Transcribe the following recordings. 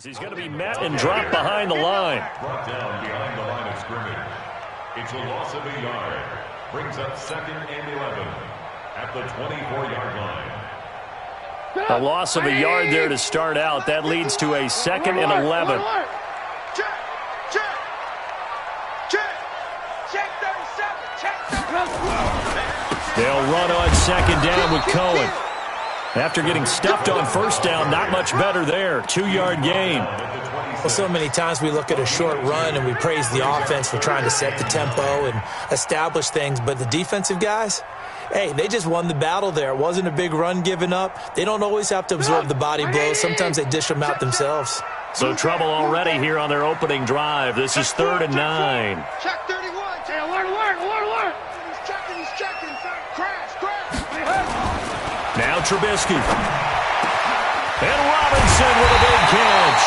He's going to be met and dropped behind the line. Brought down behind the line of scrimmage. It's a loss of a yard. Brings up 2nd and 11 at the 24-yard line. A loss of a yard there to start out. That leads to a 2nd and 11. They'll run on 2nd down with Cohen. After getting stuffed on 1st down, not much better there. 2-yard gain. Well, so many times we look at a short run and we praise the offense for trying to set the tempo and establish things. But the defensive guys, hey, they just won the battle there. It wasn't a big run given up. They don't always have to absorb the body blows. Sometimes they dish them out themselves. So trouble already here on their opening drive. This is 3rd and 9. Check 31. Hey, alert. He's checking. Crash. Now Trubisky. And Robinson with a big catch.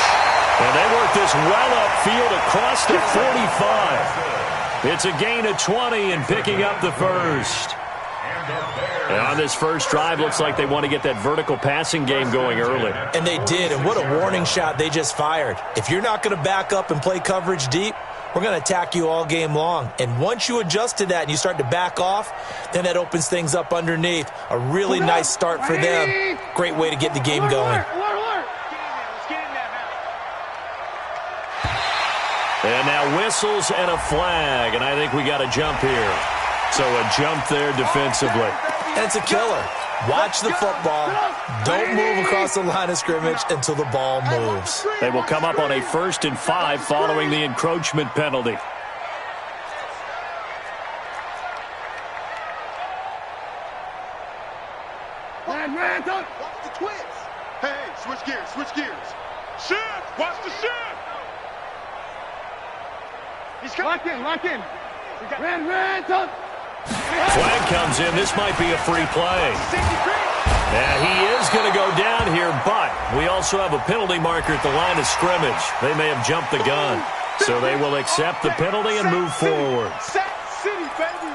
And they work this well upfield across the 45. It's a gain of 20 and picking up the first. And on this first drive, looks like they want to get that vertical passing game going early. And they did, and what a warning shot they just fired. If you're not going to back up and play coverage deep, we're going to attack you all game long. And once you adjust to that and you start to back off, then that opens things up underneath. A really nice start for them. Great way to get the game going. And now whistles and a flag, and I think we got a jump here. So a jump there defensively. And it's a killer. Watch the football. Don't move across the line of scrimmage until the ball moves. They will come up on a 1st and 5 following the encroachment penalty. Watch the twins. Hey, switch gears. Shift. Watch the shift. He's coming. Lock in. Flag comes in. This might be a free play. Yeah, he is going to go down here, but we also have a penalty marker at the line of scrimmage. They may have jumped the gun. So they will accept the penalty and move forward. Sack City, baby.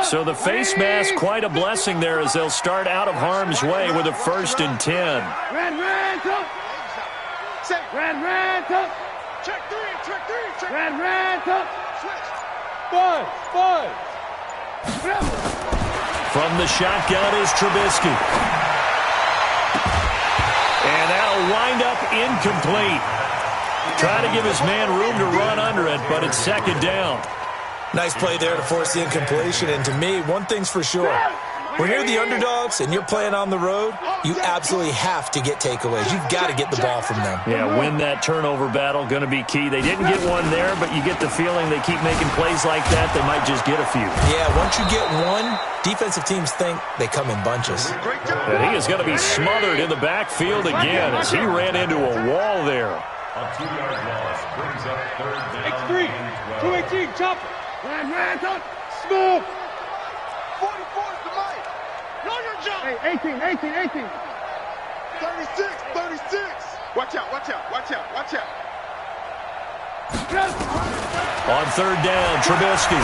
So the face mask, quite a blessing there as they'll start out of harm's way with a 1st and 10. Red, check three. Red, switch. Five. From the shotgun is Trubisky. And that'll wind up incomplete. Try to give his man room to run under it, but it's 2nd down. Nice play there to force the incompletion. And to me, one thing's for sure. When you're the underdogs and you're playing on the road, you absolutely have to get takeaways. You've got to get the ball from them. Yeah, win that turnover battle, going to be key. They didn't get one there, but you get the feeling they keep making plays like that, they might just get a few. Yeah, once you get one, defensive teams think they come in bunches. And he is going to be smothered in the backfield again as he ran into a wall there. A 2-yard loss brings up 3rd down. X3, 218, chopper. Ran, smooth. 44 is the mic. Know your jump. Hey, 18. 36. Watch out. On 3rd down, Trubisky.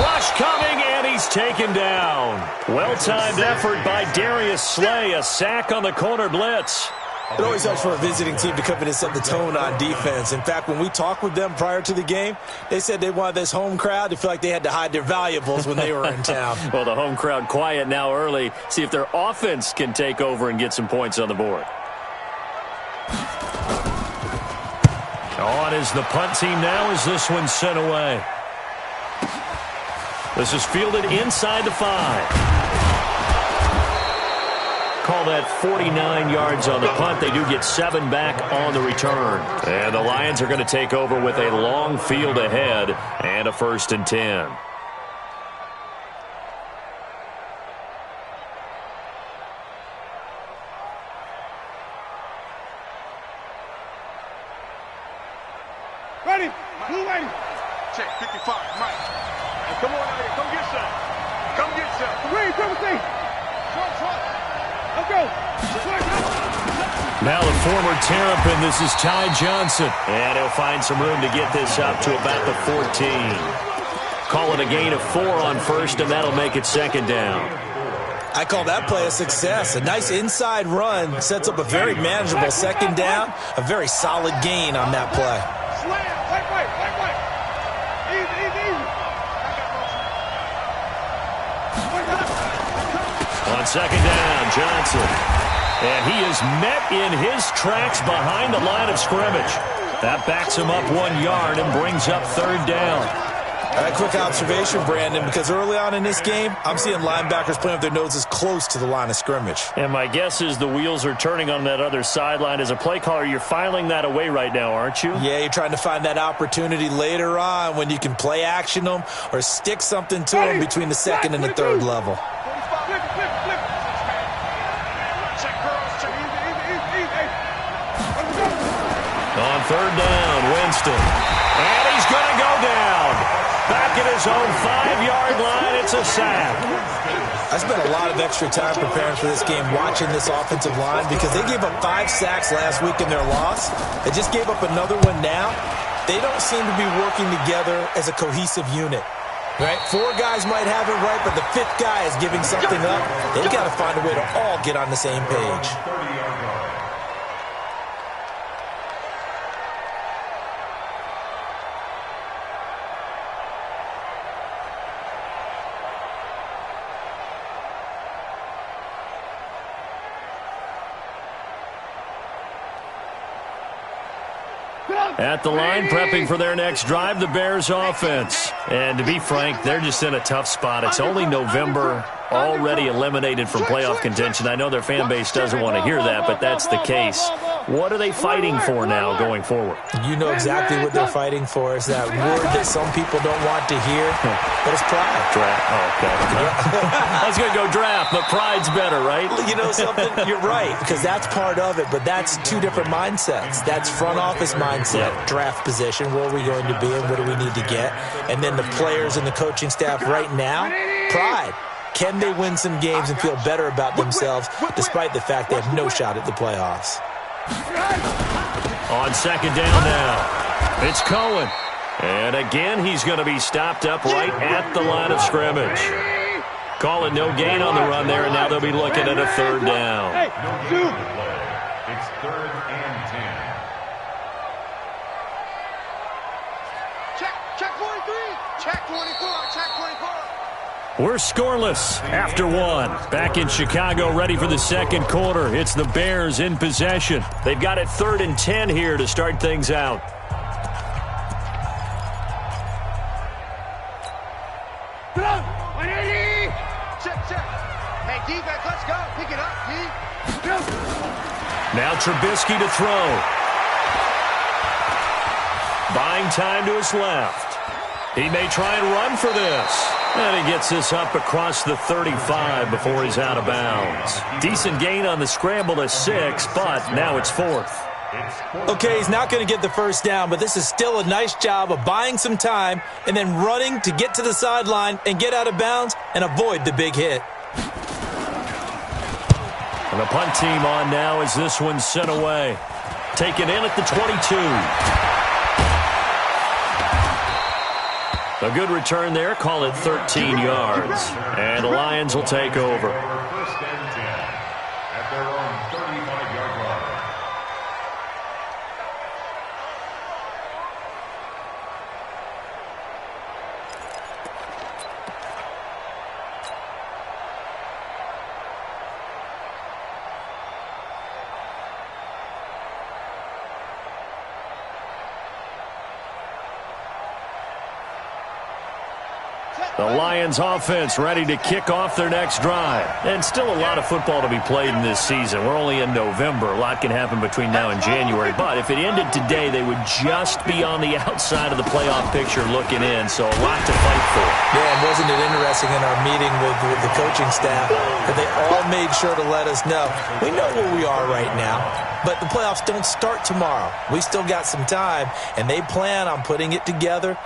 Rush coming, and he's taken down. Well-timed effort by Darius Slay. A sack on the corner blitz. It always helps for a visiting team to come in and set the tone on defense. In fact, when we talked with them prior to the game, they said they wanted this home crowd to feel like they had to hide their valuables when they were in town. Well, the home crowd quiet now early. See if their offense can take over and get some points on the board. On is the punt team now as this one's sent away. This is fielded inside the 5. Call that 49 yards on the punt. They do get 7 back on the return. And the Lions are going to take over with a long field ahead and a 1st and 10. Ready. Blue ready. Check 55. Mike. Hey, come on out here. Come get some. Ready, 17. Front. Now the former Terrapin, this is Ty Johnson. And he'll find some room to get this up to about the 14. Call it a gain of 4 on first, and that'll make it second down. I call that play a success. A nice inside run sets up a very manageable second down. A very solid gain on that play. On second down, Johnson. And he is met in his tracks behind the line of scrimmage. That backs him up 1 yard and brings up third down. A quick observation, Brandon, because early on in this game, I'm seeing linebackers playing with their noses close to the line of scrimmage. And my guess is the wheels are turning on that other sideline. As a play caller, you're filing that away right now, aren't you? Yeah, you're trying to find that opportunity later on when you can play action them or stick something to them between the second and the third level. On third down, Winston. And he's going to go down. Back at his own 5-yard line, it's a sack. I spent a lot of extra time preparing for this game watching this offensive line because they gave up 5 sacks last week in their loss. They just gave up another one now. They don't seem to be working together as a cohesive unit. Right? 4 guys might have it right, but the 5th guy is giving something up. They've got to find a way to all get on the same page. At the line, prepping for their next drive, the Bears offense. And to be frank, they're just in a tough spot. It's only November, already eliminated from playoff contention. I know their fan base doesn't want to hear that, but that's the case. What are they fighting for now going forward? You know exactly what they're fighting for. Is that word that some people don't want to hear, but it's pride. Draft. Oh, okay. I was going to go draft, but pride's better, right? You know something? You're right, because that's part of it, but that's 2 different mindsets. That's front office mindset, draft position, where are we going to be and what do we need to get? And then the players and the coaching staff right now, pride. Can they win some games and feel better about themselves despite the fact they have no shot at the playoffs? On second down now, it's Cohen. And again, he's going to be stopped up right at the line of scrimmage. Call it no gain on the run there, and now they'll be looking at a third down. It's 3rd and 10. Check 43. Check 24. Check 24. We're scoreless after 1. Back in Chicago, ready for the second quarter. It's the Bears in possession. They've got it 3rd and 10 here to start things out. Check. Hey, defense, let's go. Pick it up, D. Now Trubisky to throw. Buying time to his left. He may try and run for this. And he gets this up across the 35 before he's out of bounds. Decent gain on the scramble to 6, but now it's 4th. Okay, he's not going to get the first down, but this is still a nice job of buying some time and then running to get to the sideline and get out of bounds and avoid the big hit. And the punt team on now as this one's sent away. Taken in at the 22. A good return there. Call it 13 yards. And the Lions will take over. 1st and 10 at their own 35-yard line. The Lions offense ready to kick off their next drive. And still a lot of football to be played in this season. We're only in November. A lot can happen between now and January. But if it ended today, they would just be on the outside of the playoff picture looking in. So a lot to fight for. Yeah, and wasn't it interesting in our meeting with the coaching staff that they all made sure to let us know. We know where we are right now, but the playoffs don't start tomorrow. We still got some time, and they plan on putting it together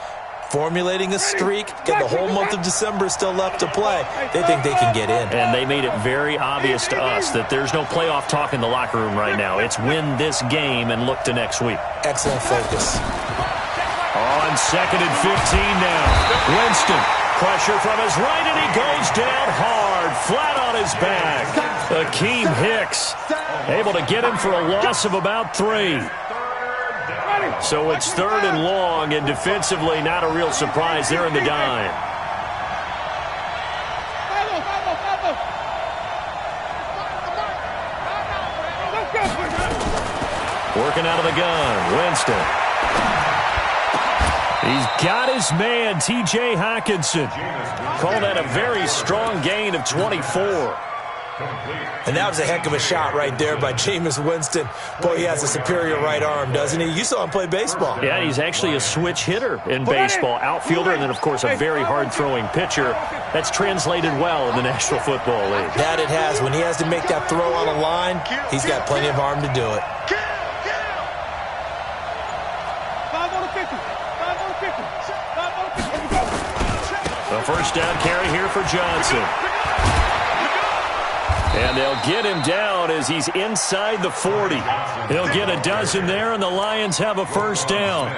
formulating a streak, get the whole month of December still left to play. They think they can get in. And they made it very obvious to us that there's no playoff talk in the locker room right now. It's win this game and look to next week. Excellent focus. On 2nd and 15 now. Winston, pressure from his right, and he goes down hard, flat on his back. Akeem Hicks able to get him for a loss of about 3. So it's 3rd and long, and defensively not a real surprise. They're in the dime. Working out of the gun, Winston. He's got his man, T.J. Hockenson. Call that a very strong gain of 24. And that was a heck of a shot right there by Jameis Winston. Boy, he has a superior right arm, doesn't he? You saw him play baseball. Yeah, he's actually a switch hitter in baseball. Outfielder, and then, of course, a very hard-throwing pitcher. That's translated well in the National Football League. That it has. When he has to make that throw on a line, he's got plenty of arm to do it. A first down carry here for Johnson. And they'll get him down as he's inside the 40. He'll get a dozen there, and the Lions have a first down.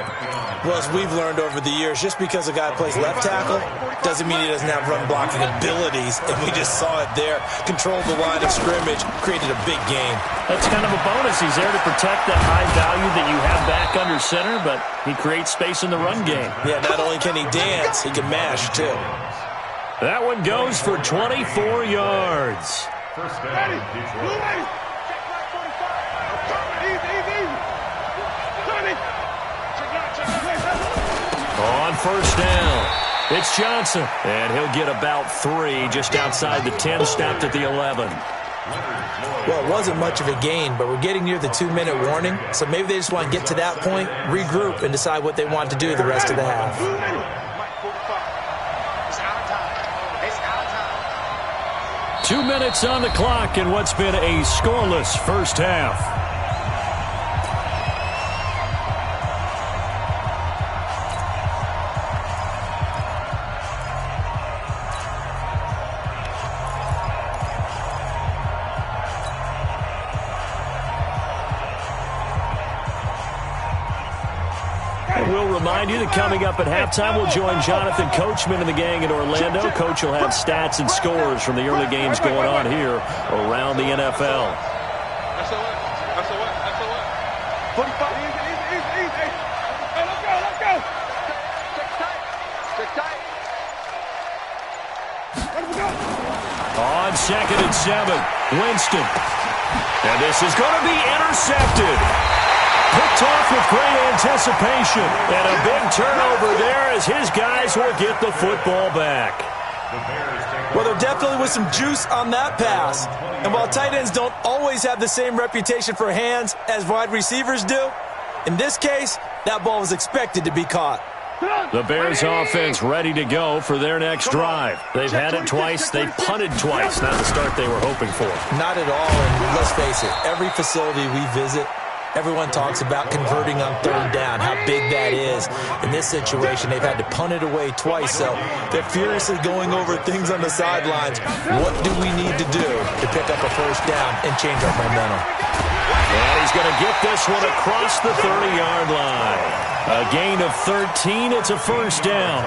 Well, as we've learned over the years, just because a guy plays left tackle doesn't mean he doesn't have run-blocking abilities, and we just saw it there. Controlled the line of scrimmage, created a big game. That's kind of a bonus. He's there to protect that high value that you have back under center, but he creates space in the run game. Yeah, not only can he dance, he can mash, too. That one goes for 24 yards. First down, Detroit. On first down, it's Johnson. And he'll get about 3 just outside the 10, stopped at the 11. Well, it wasn't much of a gain, but we're getting near the 2-minute warning, so maybe they just want to get to that point, regroup, and decide what they want to do the rest of the half. 2 minutes on the clock in what's been a scoreless first half. We'll remind you that coming up at halftime, we'll join Jonathan Coachman and the gang in Orlando. Coach will have stats and scores from the early games going on here around the NFL. That's a what? That's a what? That's a what? 45. Easy. Hey, let's go. Stick tight. Let him go. On 2nd and 7, Winston. And this is going to be intercepted. Picked off with great anticipation. And a big turnover there as his guys will get the football back. Well, there definitely was some juice on that pass. And while tight ends don't always have the same reputation for hands as wide receivers do, in this case, that ball was expected to be caught. The Bears offense ready to go for their next drive. They've had it twice. They've punted twice. Not the start they were hoping for. Not at all. And let's face it, every facility we visit, everyone talks about converting on 3rd down, how big that is. In this situation, they've had to punt it away twice, so they're furiously going over things on the sidelines. What do we need to do to pick up a first down and change our momentum? And he's going to get this one across the 30-yard line. A gain of 13. It's a first down.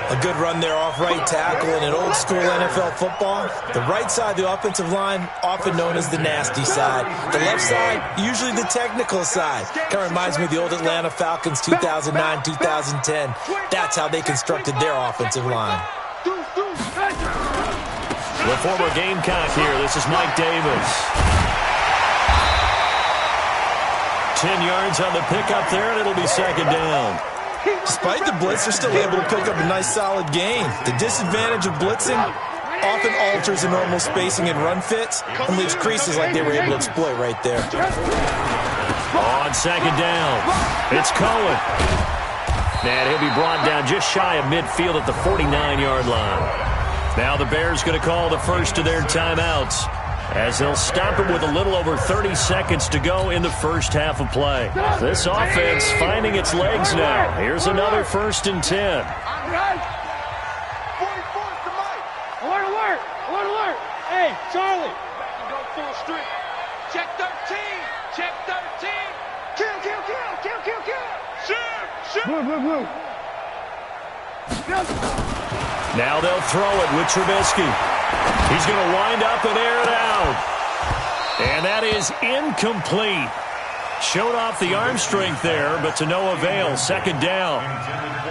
A good run there off right tackle in an old-school NFL football. The right side of the offensive line, often known as the nasty side. The left side, usually the technical side. Kind of reminds me of the old Atlanta Falcons 2009, 2010. That's how they constructed their offensive line. The former Gamecock here. This is Mike Davis. 10 yards on the pickup there, and it'll be 2nd down. Despite the blitz, they're still able to pick up a nice solid gain. The disadvantage of blitzing often alters the normal spacing and run fits and leaves creases like they were able to exploit right there. On 2nd down, it's Cohen. And he'll be brought down just shy of midfield at the 49-yard line. Now the Bears going to call the first of their timeouts. as they'll stop it with a little over 30 seconds to go in the first half of play. This offense finding its legs now. Here's another 1st and 10. Alert! Alert! Hey, Charlie! Go full street. Check 13! Check 13! Kill! Shoot! Blue! Now they'll throw it with Trubisky. He's going to wind up and air it out. And that is incomplete. Showed off the arm strength there, but to no avail. 2nd down.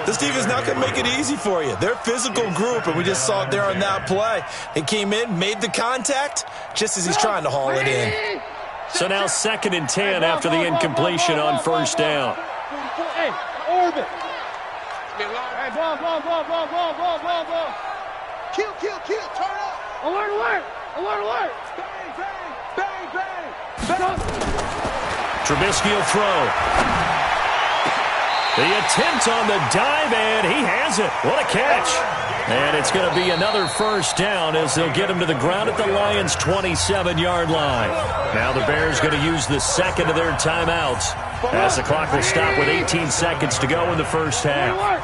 This defense not going to make it easy for you. They're a physical group, and we just saw it there on that play. He came in, made the contact, just as he's trying to haul it in. So now 2nd and 10 after the incompletion on 1st down. Hey, orbit. Hey, ball. Kill. Turn up. Alert. Bang. Trubisky will throw. The attempt on the dive, and he has it. What a catch. And it's going to be another 1st down as they'll get him to the ground at the Lions' 27-yard line. Now the Bears going to use the 2nd of their timeouts as the clock will stop with 18 seconds to go in the first half. Alert.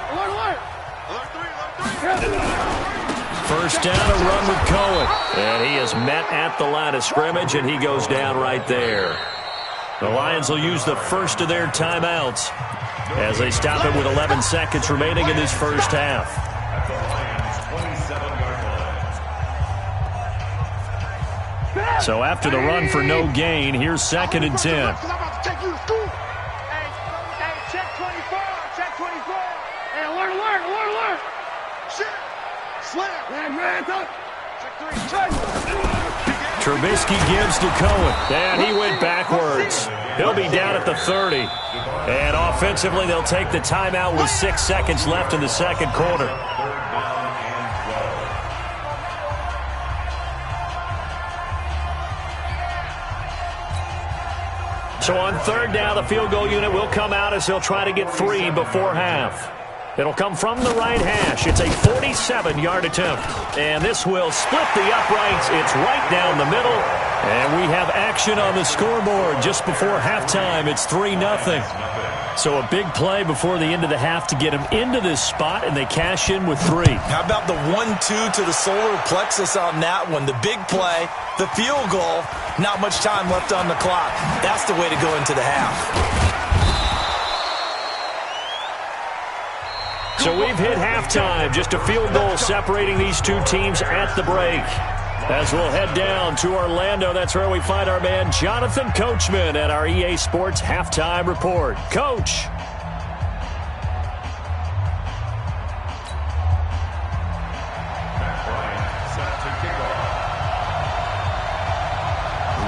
1st down, a run with Cohen. And he is met at the line of scrimmage, and he goes down right there. The Lions will use the 1st of their timeouts as they stop it with 11 seconds remaining in this first half. At the Lions' 27-yard line. So after the run for no gain, here's 2nd and 10. I'm about to take you to school. Hey, check 24. Hey, alert. Shit. Slam. Man, check 3. Trubisky gives to Cohen, and he went backwards. He'll be down at the 30. And offensively, they'll take the timeout with 6 seconds left in the 2nd quarter. So on 3rd down, the field goal unit will come out as they'll try to get 3 before half. It'll come from the right hash. It's a 47-yard attempt. And this will split the uprights. It's right down the middle. And we have action on the scoreboard just before halftime. It's 3-0. So a big play before the end of the half to get them into this spot, and they cash in with 3. How about the 1-2 to the solar plexus on that one? The big play, the field goal, not much time left on the clock. That's the way to go into the half. So we've hit halftime, just a field goal separating these two teams at the break. As we'll head down to Orlando, that's where we find our man Jonathan Coachman at our EA Sports Halftime Report. Coach.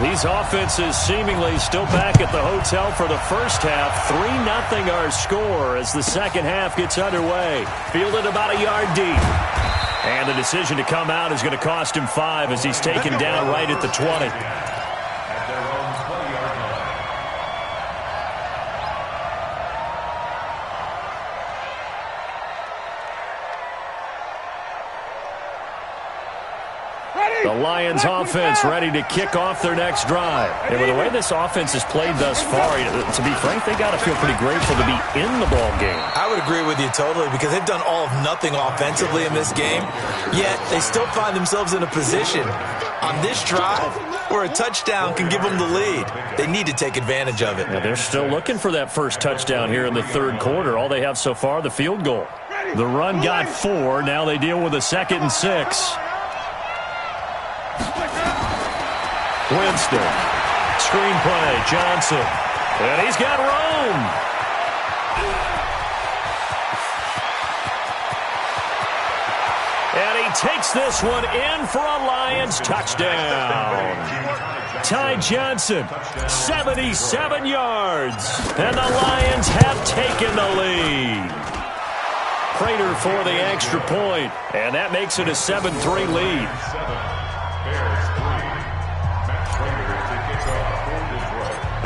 These offenses seemingly still back at the hotel for the first half. 3-0 our score as the second half gets underway. Fielded about a yard deep. And the decision to come out is going to cost him 5 as he's taken down right at the 20. At their own 20-yard line. The Lions offense ready to kick off their next drive. And with the way this offense has played thus far, to be frank, they got to feel pretty grateful to be in the ball game. I would agree with you totally because they've done all of nothing offensively in this game, yet they still find themselves in a position on this drive where a touchdown can give them the lead. They need to take advantage of it. Now they're still looking for that first touchdown here in the third quarter. All they have so far, the field goal. The run got 4. Now they deal with a 2nd and 6. Winston. Screenplay. Johnson. And he's got room. And he takes this one in for a Lions touchdown. Ty Johnson, 77 yards. And the Lions have taken the lead. Prater for the extra point. And that makes it a 7-3 lead.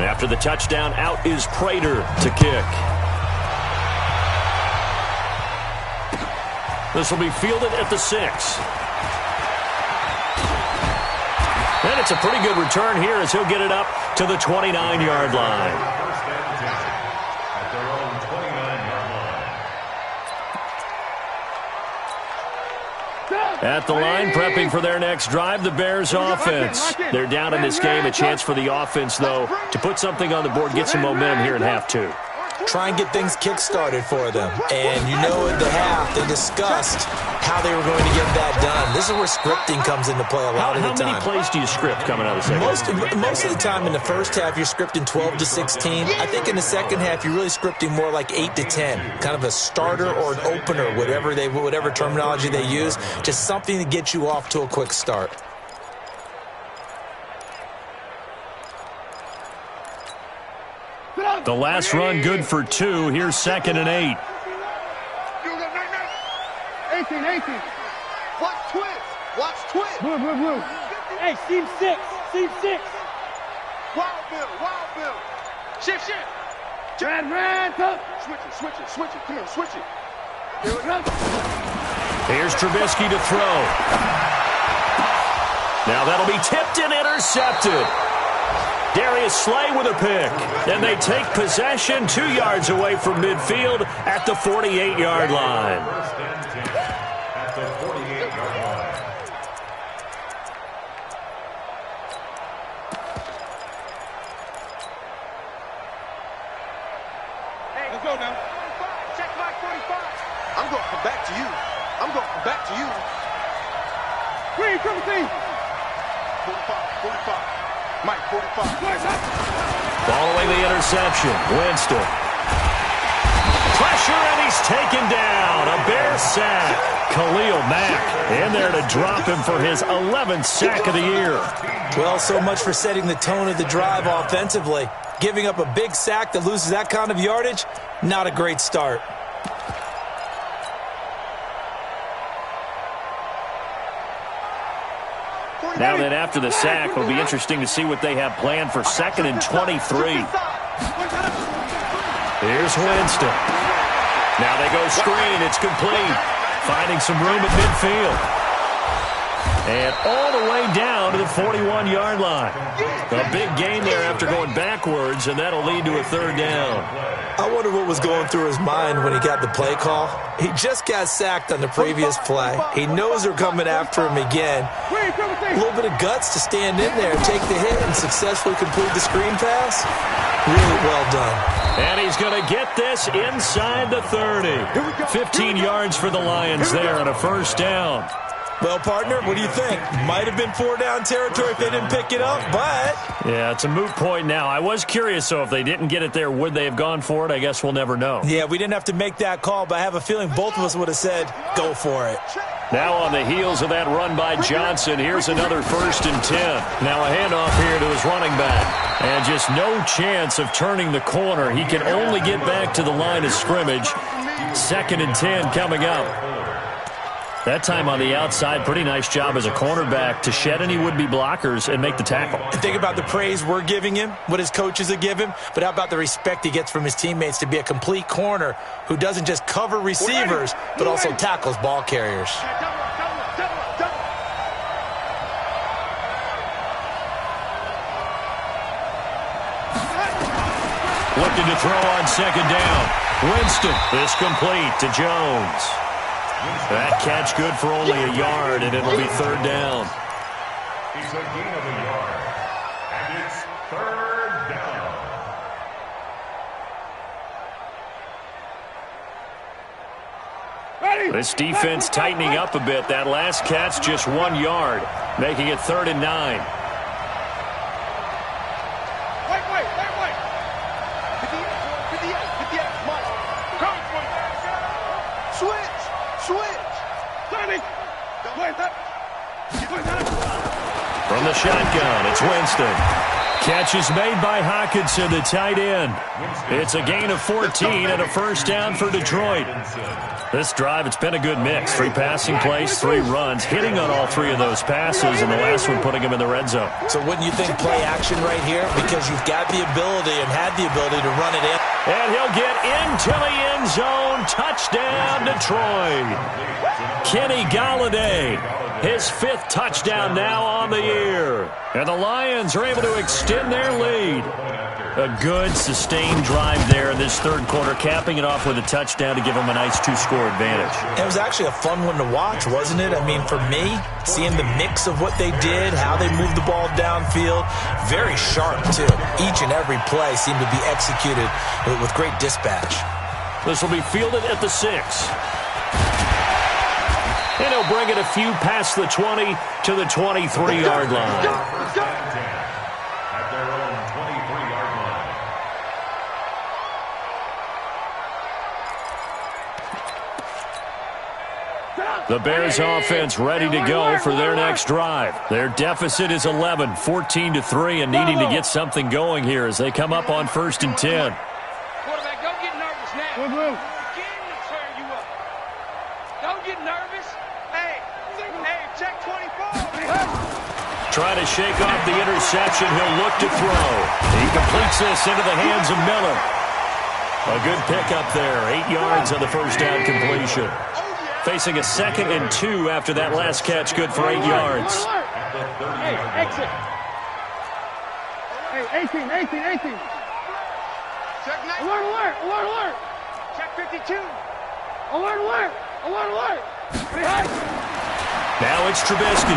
After the touchdown, out is Prater to kick. This will be fielded at the 6. And it's a pretty good return here as he'll get it up to the 29-yard line. First down and 10 at their own 29-yard line. At the line, prepping for their next drive, the Bears offense. They're down in this game. A chance for the offense, though, to put something on the board, get some momentum here in half two. Try and get things kick-started for them. And you know at the half, they discussed how they were going to get that done. This is where scripting comes into play a lot of the time. How many plays do you script coming out of the second? Most of the time in the first half, you're scripting 12 to 16. I think in the second half, you're really scripting more like 8 to 10. Kind of a starter or an opener, whatever terminology they use. Just something to get you off to a quick start. The last run good for 2. Here's 2nd and 8. 18. Watch twist. Watch twist. Blue. Hey, seam 6. Wild Bill. Shift. Red, tough. Switch it. Come on, switch it. Here we go. Here's Trubisky to throw. Now that'll be tipped and intercepted. Darius Slay with a pick. And they take possession 2 yards away from midfield at the 48-yard line. First and 10 at the 48-yard line. Hey, let's go now. 45. Check back 45. I'm going to come back to you. Green, triple team. 45. Mike, 45. Following the interception, Winston. Pressure, and he's taken down. A Bear sack. Khalil Mack in there to drop him for his 11th sack of the year. Well, so much for setting the tone of the drive offensively. Giving up a big sack that loses that kind of yardage, not a great start. Now then, after the sack, it'll be interesting to see what they have planned for 2nd and 23. Here's Winston. Now they go screen. It's complete. Finding some room at midfield. And all the way down to the 41-yard line. A big gain there after going backwards, and that'll lead to a 3rd down. I wonder what was going through his mind when he got the play call. He just got sacked on the previous play. He knows they're coming after him again. A little bit of guts to stand in there, take the hit, and successfully complete the screen pass. Really well done. And he's going to get this inside the 30. 15 yards for the Lions there on a 1st down. Well, partner, what do you think? Might have been 4-down territory if they didn't pick it up, but... Yeah, it's a moot point now. I was curious, so if they didn't get it there, would they have gone for it? I guess we'll never know. Yeah, we didn't have to make that call, but I have a feeling both of us would have said, go for it. Now on the heels of that run by Johnson, here's another 1st and 10. Now a handoff here to his running back. And just no chance of turning the corner. He can only get back to the line of scrimmage. 2nd and 10 coming up. That time on the outside, pretty nice job as a cornerback to shed any would-be blockers and make the tackle. Think about the praise we're giving him, what his coaches have given him, but how about the respect he gets from his teammates to be a complete corner who doesn't just cover receivers, but also tackles ball carriers. Looking to throw on 2nd down. Winston is complete to Jones. That catch good for only a yard, and it'll be 3rd down. It's a gain of a yard, and it's 3rd down. This defense tightening up a bit. That last catch just 1 yard, making it 3rd and 9. From the shotgun, it's Winston. Catch is made by Hockenson, the tight end. It's a gain of 14 and a 1st down for Detroit. This drive, it's been a good mix. 3 passing plays, 3 runs, hitting on all 3 of those passes, and the last one putting him in the red zone. So wouldn't you think play action right here? Because you've got the ability and had the ability to run it in. And he'll get into the end zone. Touchdown, Detroit. Kenny Golladay His 5th touchdown now on the year. And the Lions are able to extend their lead. A good, sustained drive there in this third quarter, capping it off with a touchdown to give them a nice 2-score advantage. It was actually a fun one to watch, wasn't it? I mean, for me, seeing the mix of what they did, how they moved the ball downfield, very sharp, too. Each and every play seemed to be executed with great dispatch. This will be fielded at the 6. And he'll bring it a few past the 20 to the 23-yard line. At their own 23-yard line. The Bears offense ready to go for their next drive. Their deficit is 11, 14-3, and needing to get something going here as they come up on 1st and 10. Quarterback, don't get nervous now. Again, to tear you up. Don't get nervous. Hey, check 24. Trying to shake off the interception. He'll look to throw. He completes this into the hands of Miller. A good pickup there. 8 yards on the first down completion. Facing a 2nd and 2 after that last catch. Good for 8 yards. Hey, exit. Hey, 18. Check 9. Alert. Check 52. Alert. Now it's Trubisky.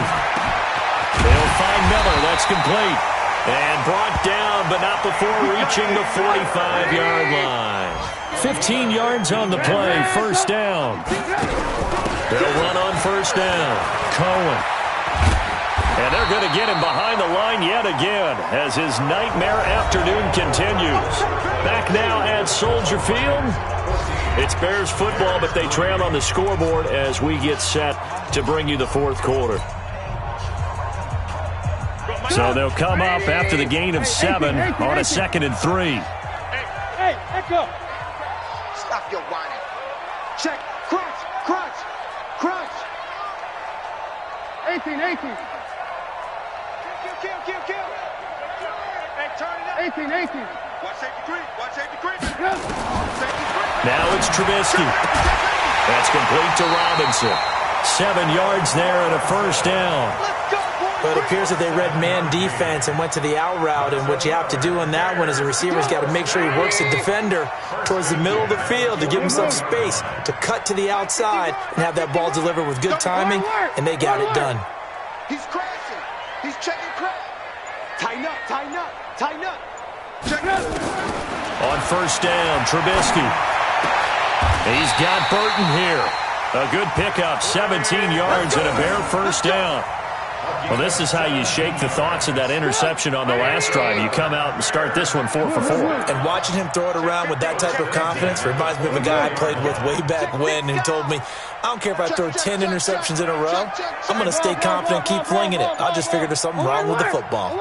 They'll find Miller. That's complete. And brought down, but not before reaching the 45-yard line. 15 yards on the play. First down. They'll run on first down. Cohen. And they're going to get him behind the line yet again as his nightmare afternoon continues. Back now at Soldier Field. It's Bears football, but they trail on the scoreboard as we get set to bring you the fourth quarter. So they'll come up after the gain of 7 on a 2nd and 3. Hey, echo. Stop your whining. Check. Crunch. 18. Kill. Hey, turn it up. 18. Watch safety creep. Now it's Trubisky. That's complete to Robinson. 7 yards there and a first down. But it appears that they read man defense and went to the out route, and what you have to do on that one is the receiver's got to make sure he works the defender towards the middle of the field to give himself space to cut to the outside and have that ball delivered with good timing, and they got it done. He's crashing. He's checking crash. Tighten up. Check it out. On first down, Trubisky. He's got Burton here. A good pickup, 17 yards and a Bear first down. Well, this is how you shake the thoughts of that interception on the last drive. You come out and start this one 4 for 4. And watching him throw it around with that type of confidence reminds me of a guy I played with way back when who told me, I don't care if I throw 10 interceptions in a row. I'm going to stay confident, keep flinging it. I just figured there's something wrong with the football.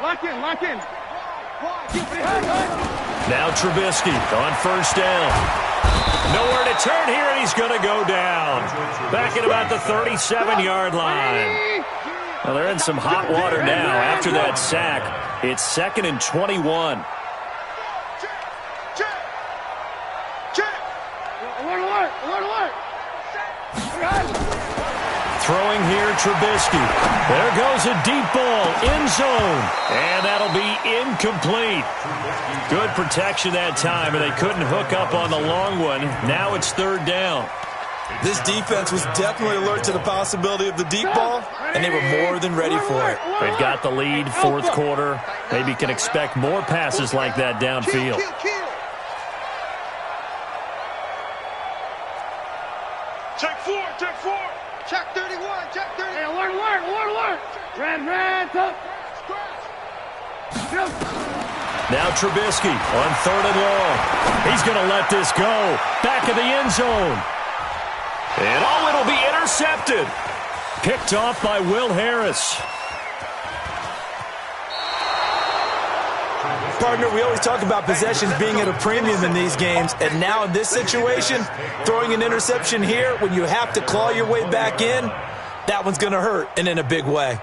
Lock in. Now Trubisky on first down. Nowhere to turn here, and he's going to go down. Back at about the 37-yard line. Well, they're in some hot water now. After that sack, it's 2nd and 21. Alert. Throwing here, Trubisky. There goes a deep ball, end zone. And that'll be incomplete. Good protection that time, and they couldn't hook up on the long one. Now it's 3rd down. This defense was definitely alert to the possibility of the deep ball, and they were more than ready for it. They've got the lead, 4th quarter. Maybe can expect more passes like that downfield. Check 4. Check 31. Hey, alert. Red, up. Now Trubisky on 3rd and long. He's going to let this go. Back of the end zone. And it'll be intercepted. Picked off by Will Harris. Partner, we always talk about possessions being at a premium in these games, and now in this situation, throwing an interception here when you have to claw your way back in, that one's going to hurt, and in a big way.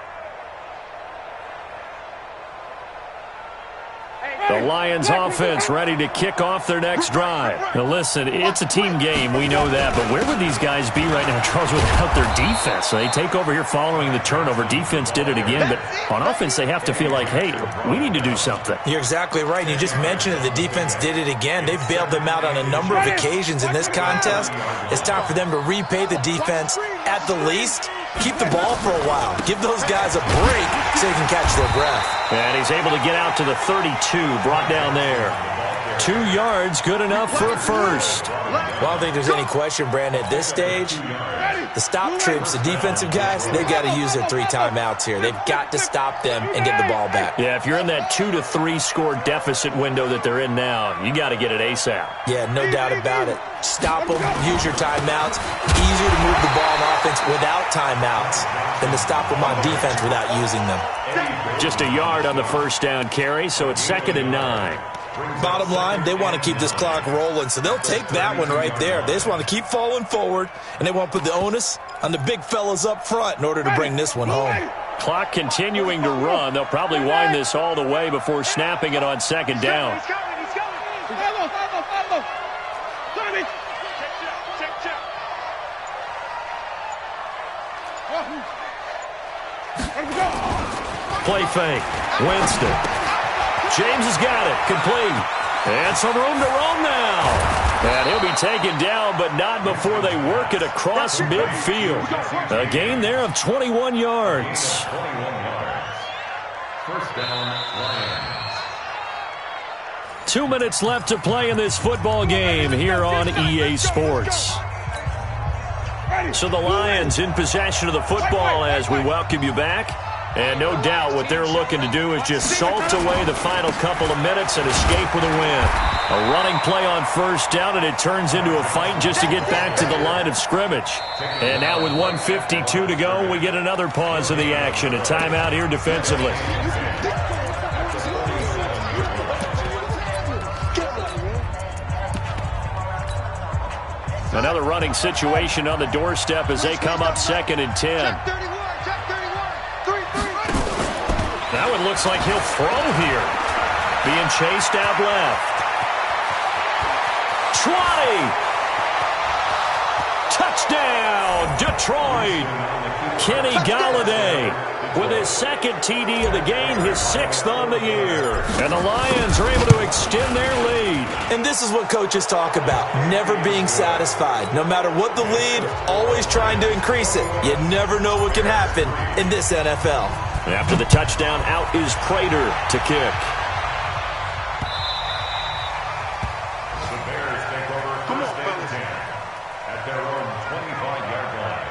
The The Lions offense ready to kick off their next drive. Now listen, it's a team game, we know that, but where would these guys be right now, Charles, without their defense? So they take over here following the turnover. Defense did it again, but on offense they have to feel like, hey, we need to do something. You're exactly right. You just mentioned it. The defense did it again. They've bailed them out on a number of occasions in this contest. It's time for them to repay the defense at the least. Keep the ball for a while. Give those guys a break so they can catch their breath. And he's able to get out to the 32, brought down there. 2 yards, good enough for a first. Well, I don't think there's any question, Brandon, at this stage, the stop troops, the defensive guys, they've got to use their 3 timeouts here. They've got to stop them and get the ball back. Yeah, if you're in that 2 to 3 score deficit window that they're in now, you got to get it ASAP. Yeah, no doubt about it. Stop them, use your timeouts. Easier to move the ball on offense without timeouts than to stop them on defense without using them. Just a yard on the first down carry, so it's 2nd and 9. Bottom line, they want to keep this clock rolling, so they'll take that one right there. They just want to keep falling forward, and they want to put the onus on the big fellas up front in order to bring this one home. Clock continuing to run. They'll probably wind this all the way before snapping it on 2nd down. Play fake. Winston. James has got it. Complete. And some room to roam now. And he'll be taken down, but not before they work it across midfield. A gain there of 21 yards. 21 yards. First down, Lions. 2 minutes left to play in this football game here on EA Sports. So the Lions in possession of the football as we welcome you back. And no doubt what they're looking to do is just salt away the final couple of minutes and escape with a win. A running play on first down, and it turns into a fight just to get back to the line of scrimmage. And now with 1:52 to go, we get another pause of the action. A timeout here defensively. Another running situation on the doorstep as they come up 2nd and 10. That one looks like he'll throw here. Being chased out left. 20. Touchdown, Detroit. Kenny Galladay with his 2nd TD of the game, his 6th on the year. And the Lions are able to extend their lead. And this is what coaches talk about, never being satisfied. No matter what the lead, always trying to increase it. You never know what can happen in this NFL. After the touchdown, out is Prater to kick. The Bears take over first and 10 at their own 25-yard line.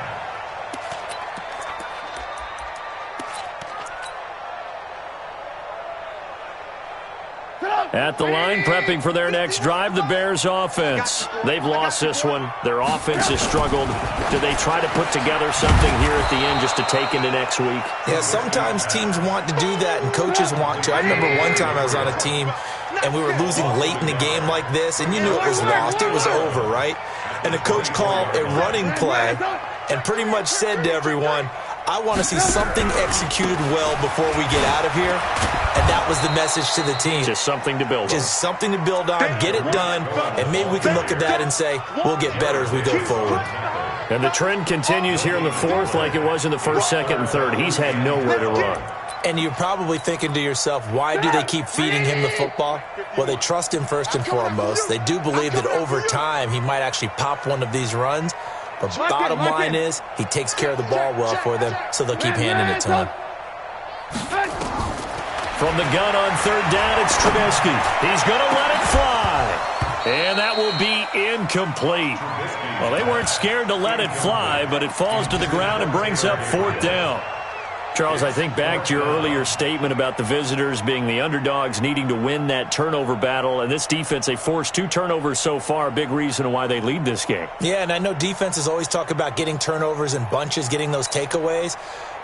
At the line, prepping for their next drive, the Bears offense. They've lost this one. Their offense has struggled. Do they try to put together something here at the end just to take into next week? Yeah, sometimes teams want to do that and coaches want to. I remember one time I was on a team and we were losing late in the game like this, and you knew it was lost. It was over, right? And the coach called a running play and pretty much said to everyone, I want to see something executed well before we get out of here. And that was the message to the team. Just something to build on. Just something to build on, get it done, and maybe we can look at that and say, we'll get better as we go forward. And the trend continues here in the 4th like it was in the 1st, 2nd, and 3rd. He's had nowhere to run. And you're probably thinking to yourself, why do they keep feeding him the football? Well, they trust him first and foremost. They do believe that over time he might actually pop one of these runs. But bottom line is he takes care of the ball well for them, so they'll keep handing it to him. From the gun on 3rd down, it's Trubisky. He's going to let it fly. And that will be incomplete. Well, they weren't scared to let it fly, but it falls to the ground and brings up 4th down. Charles, I think back to your earlier statement about the visitors being the underdogs needing to win that turnover battle. And this defense, they forced 2 turnovers so far, a big reason why they lead this game. Yeah, and I know defenses always talk about getting turnovers in bunches, getting those takeaways.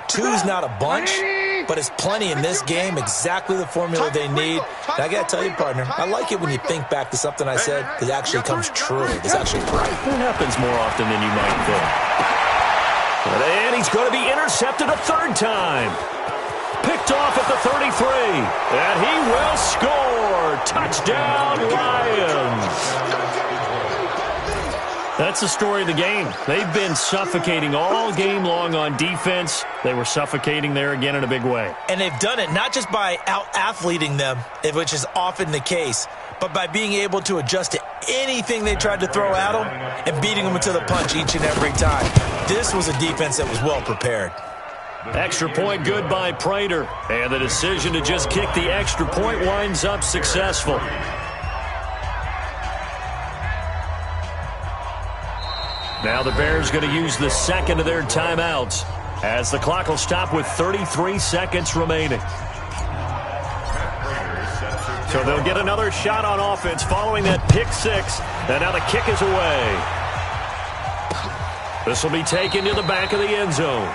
2's not a bunch, but it's plenty in this game, exactly the formula they need. And I got to tell you, partner, I like it when you think back to something I said because it actually comes true. It's actually right. It happens more often than you might think. And he's going to be intercepted a 3rd time. Picked picked off at the 33. And he will score. Touchdown, Lions. That's the story of the game. They've been suffocating all game long on defense. They were suffocating there again in a big way. And they've done it not just by out-athleting them, which is often the case, but by being able to adjust to anything they tried to throw at them and beating them to the punch each and every time. This was a defense that was well prepared. Extra point good by Prater. And the decision to just kick the extra point winds up successful. Now the Bears going to use the second of their timeouts as the clock will stop with 33 seconds remaining. So they'll get another shot on offense following that pick six. And now the kick is away. This will be taken to the back of the end zone.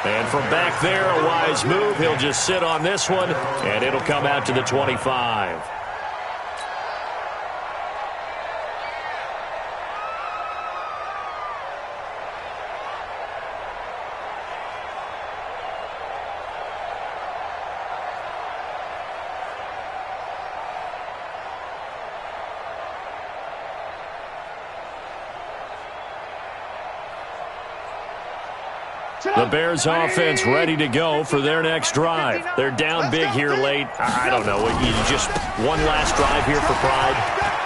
And from back there, a wise move. He'll just sit on this one, and it'll come out to the 25. The Bears offense ready to go for their next drive. They're down big here late. I don't know. You just one last drive here for pride.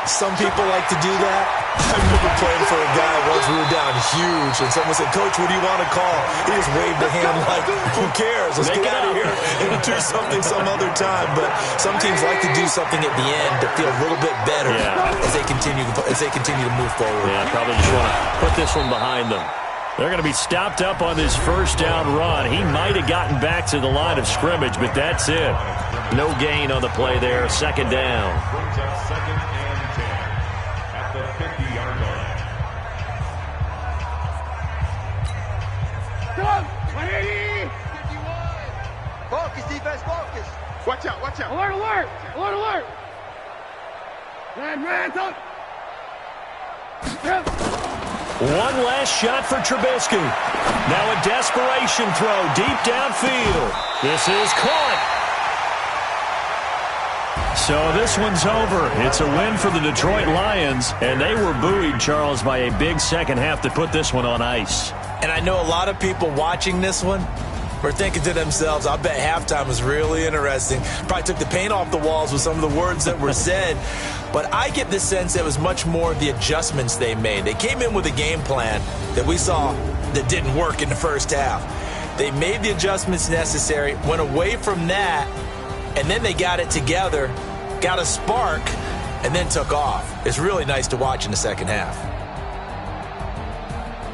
Some people like to do that. I remember playing for a guy once. We were down huge, and someone said, "Coach, what do you want to call?" He just waved a hand like, "Who cares? Let's get out of here and do something some other time." But some teams like to do something at the end to feel a little bit better as they continue to move forward. Yeah, probably just want to put this one behind them. They're going to be stopped up on this first down run. He might have gotten back to the line of scrimmage, but that's it. No gain on the play there. Second down. Brings up second and 10 at the 50-yard line. Come on, 180. 51. Focus, defense, focus. Watch out, watch out. Alert, alert, alert, alert. Man, up. Yep. One last shot for Trubisky. Now a desperation throw deep downfield. This is caught. So this one's over. It's a win for the Detroit Lions, and they were buoyed, Charles, by a big second half to put this one on ice. And I know a lot of people watching this one were thinking to themselves, I bet halftime was really interesting. Probably took the paint off the walls with some of the words that were said. But I get the sense it was much more the adjustments they made. They came in with a game plan that we saw that didn't work in the first half. They made the adjustments necessary, went away from that, and then they got it together, got a spark, and then took off. It's really nice to watch in the second half.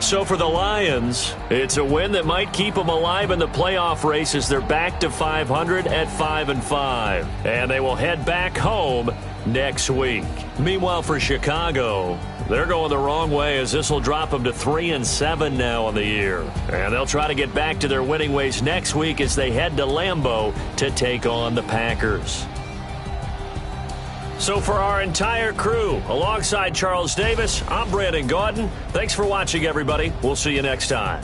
So for the Lions, it's a win that might keep them alive in the playoff race as they're back to 500 at 5-5. And they will head back home next week. Meanwhile, for Chicago, they're going the wrong way as this will drop them to 3-7 now on the year. And they'll try to get back to their winning ways next week as they head to Lambeau to take on the Packers. So for our entire crew, alongside Charles Davis, I'm Brandon Gaudin. Thanks for watching, everybody. We'll see you next time.